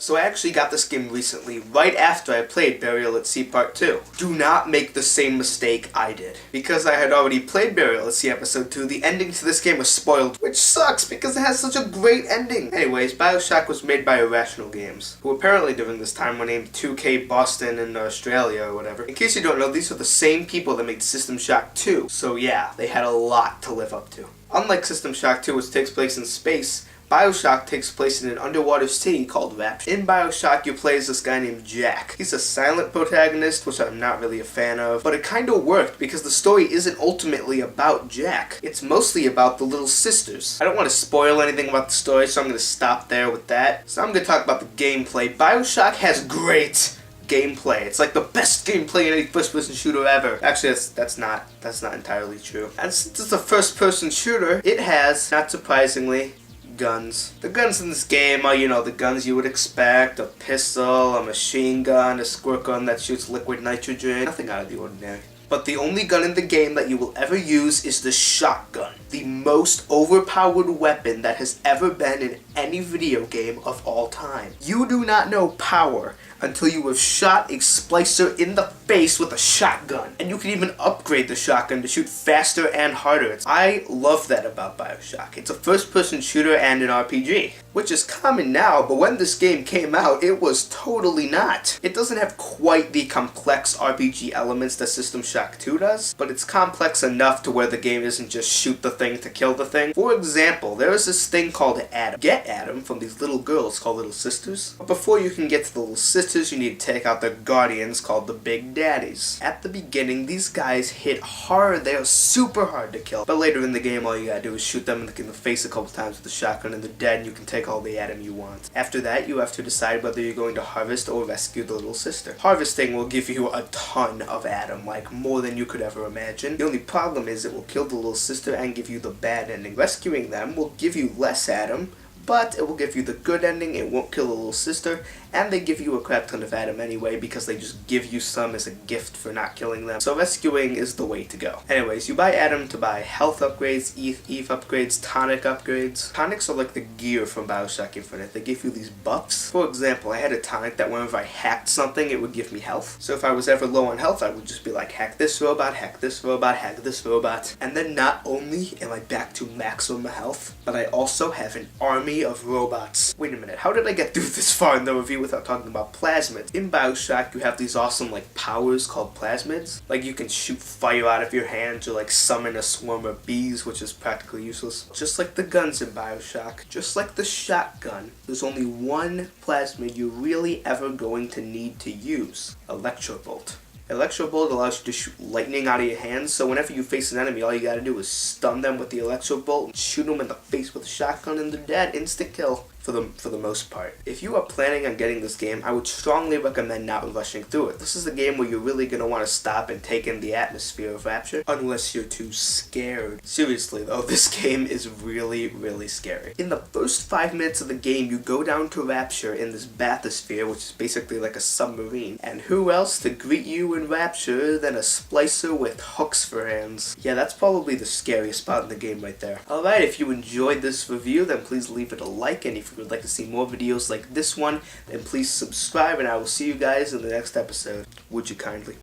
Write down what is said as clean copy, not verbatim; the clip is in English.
So I actually got this game recently, right after I played Burial at Sea Part 2. Do not make the same mistake I did. Because I had already played Burial at Sea Episode 2, the ending to this game was spoiled, which sucks because it has such a great ending. Anyways, Bioshock was made by Irrational Games, who apparently during this time were named 2K Boston in Australia or whatever. In case you don't know, these are the same people that made System Shock 2, so yeah, they had a lot to live up to. Unlike System Shock 2, which takes place in space, Bioshock takes place in an underwater city called Rapture. In Bioshock, you play as this guy named Jack. He's a silent protagonist, which I'm not really a fan of, but it kinda worked because the story isn't ultimately about Jack. It's mostly about the little sisters. I don't want to spoil anything about the story, so I'm gonna stop there with that. So I'm gonna talk about the gameplay. Bioshock has great gameplay. It's like the best gameplay in any first-person shooter ever. Actually, that's not entirely true. And since it's a first-person shooter, it has, not surprisingly, guns. The guns in this game are, the guns you would expect. A pistol, a machine gun, a squirt gun that shoots liquid nitrogen. Nothing out of the ordinary. But the only gun in the game that you will ever use is the shotgun. The most overpowered weapon that has ever been in any video game of all time. You do not know power until you have shot a splicer in the face with a shotgun. And you can even upgrade the shotgun to shoot faster and harder. I love that about Bioshock. It's a first-person shooter and an RPG, which is common now, but when this game came out, it was totally not. It doesn't have quite the complex RPG elements that System Shock 2 does, but it's complex enough to where the game isn't just shoot the thing to kill the thing. For example, there is this thing called Adam. Get Adam from these little girls called Little Sisters. But before you can get to the Little Sisters, you need to take out their guardians called the Big Daddies. At the beginning, these guys hit hard. They are super hard to kill. But later in the game, all you gotta do is shoot them in the face a couple times with the shotgun and they're dead, and you can take all the Adam you want. After that, you have to decide whether you're going to harvest or rescue the little sister. Harvesting will give you a ton of Adam, like more than you could ever imagine. The only problem is it will kill the little sister and give you the bad ending. Rescuing them will give you less Adam, but it will give you the good ending. It won't kill the little sister, and they give you a crap ton of Adam anyway because they just give you some as a gift for not killing them. So rescuing is the way to go. Anyways, you buy Adam to buy health upgrades, EVE upgrades, tonic upgrades. Tonics are like the gear from Bioshock Infinite. They give you these buffs. For example, I had a tonic that whenever I hacked something, it would give me health. So if I was ever low on health, I would just be like, hack this robot, hack this robot, hack this robot. And then not only am I back to maximum health, but I also have an army of robots. Wait a minute, how did I get through this far in the review without talking about plasmids? In Bioshock, you have these awesome powers called plasmids. Like you can shoot fire out of your hands or summon a swarm of bees, which is practically useless. Just like the guns in Bioshock, just like the shotgun, there's only one plasmid you're really ever going to need to use: Electrobolt. Electrobolt allows you to shoot lightning out of your hands, so whenever you face an enemy, all you gotta do is stun them with the Electrobolt and shoot them in the face with a shotgun and they're dead. Instant kill. For the most part. If you are planning on getting this game, I would strongly recommend not rushing through it. This is a game where you're really going to want to stop and take in the atmosphere of Rapture, unless you're too scared. Seriously though, this game is really, really scary. In the first 5 minutes of the game, you go down to Rapture in this bathysphere, which is basically like a submarine. And who else to greet you in Rapture than a splicer with hooks for hands? Yeah, that's probably the scariest part in the game right there. Alright, if you enjoyed this review, then please leave it a like, and if you would like to see more videos like this one, then please subscribe, and I will see you guys in the next episode. Would you kindly?